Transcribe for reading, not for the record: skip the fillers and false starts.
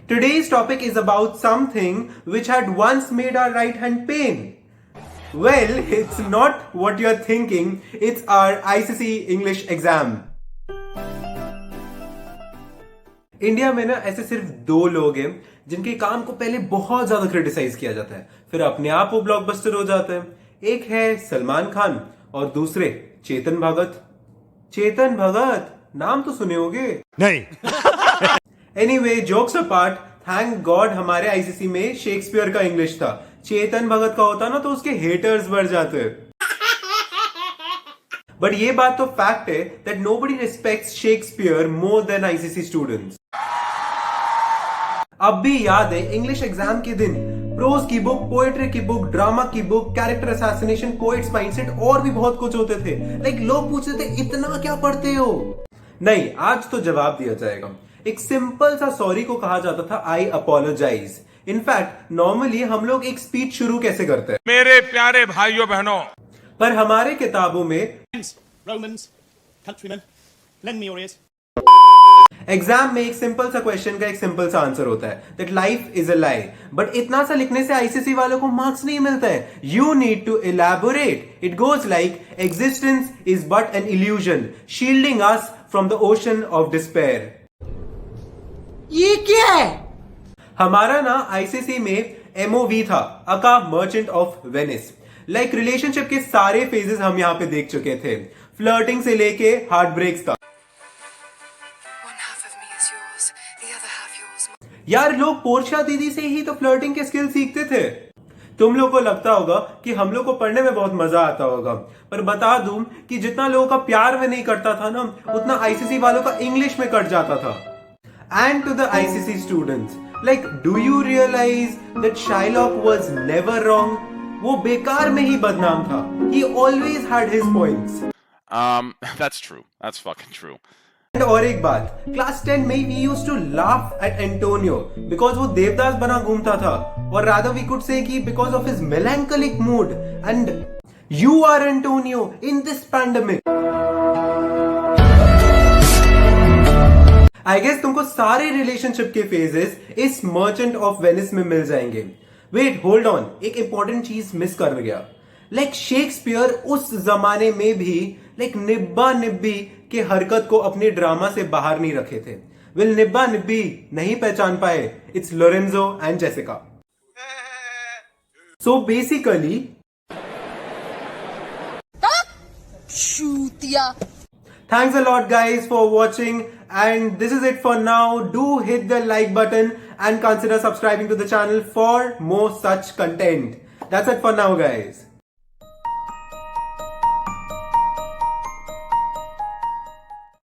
Today's topic is about something which had once made our right hand pain. Well, it's not what you're thinking, it's our ICC English exam. India में ना ऐसे सिर्फ दो लोग हैं जिनके काम को पहले बहुत ज्यादा क्रिटिसाइज किया जाता है, फिर अपने आप वो ब्लॉकबस्टर हो जाते हैं. एक है सलमान खान और दूसरे चेतन भगत. चेतन भगत नाम तो सुने होंगे नहीं. Anyway, jokes apart, thank God हमारे आईसीसी में शेक्सपियर का इंग्लिश था. चेतन भगत का होता ना तो उसके हेटर्स बढ़ जाते. बट ये बात तो फैक्ट है that nobody respects Shakespeare more than ICC students. अब भी याद है इंग्लिश एग्जाम के दिन प्रोज की बुक, पोएट्री की बुक, ड्रामा की book, character assassination, poets mindset और भी बहुत कुछ होते थे. लाइक लोग पूछते थे इतना क्या पढ़ते हो. नहीं, आज तो जवाब दिया जाएगा. एक सिंपल सा सॉरी को कहा जाता था आई अपोलोजाइज. इनफैक्ट नॉर्मली हम लोग एक स्पीच शुरू कैसे करते हैं? मेरे प्यारे भाइयों बहनों, पर हमारे किताबों में Romans, countrymen, lend me your ears. Exam में एक सिंपल सा क्वेश्चन का एक सिंपल सा आंसर होता है that life is a lie. But इतना सा लिखने से आईसीसी वालों को मार्क्स नहीं मिलता है. You need to elaborate. It goes like existence is but an illusion shielding us from the ocean of despair. ये क्या है? हमारा ना आईसीसी में एमओवी था, aka merchant of Venice. Like relationship के सारे फेजेस हम यहाँ पे देख चुके थे, फ्लर्टिंग से लेके हार्ट ब्रेक्स तक. यार लोग पोर्शिया दीदी से ही तो फ्लर्टिंग के स्किल सीखते थे. तुम लोग को लगता होगा कि हम लोग को पढ़ने में बहुत मजा आता होगा, पर बता दूं कि जितना लोगों का प्यार में नहीं करता था ना, उतना आईसीसी वालों का इंग्लिश में कट जाता था. And to the ICC students, like do you realize that Shylock was never wrong? वो बेकार में ही बदनाम था. He always had his points. that's true. That's fucking true. और एक बात, क्लास 10 में we used to laugh at Antonio because वो देवदास बना घूमता था, और rather we could say कि because of his melancholic mood. And you are Antonio in this pandemic. I guess तुमको सारे रिलेशनशिप के फेजेस इस मर्चेंट ऑफ वेनिस में मिल जाएंगे. वेट, होल्ड ऑन, एक इंपॉर्टेंट चीज मिस कर गया. लाइक शेक्सपियर उस जमाने में भी लाइक निब्बा निब्बी के हरकत को अपने ड्रामा से बाहर नहीं रखे थे. विल निब्बा निब्बी नहीं पहचान पाए? It's Lorenzo and Jessica. So basically शूतिया. thanks a lot guys for watching, and this is it for now. Do hit the like button and consider subscribing to the channel for more such content. That's it for now guys.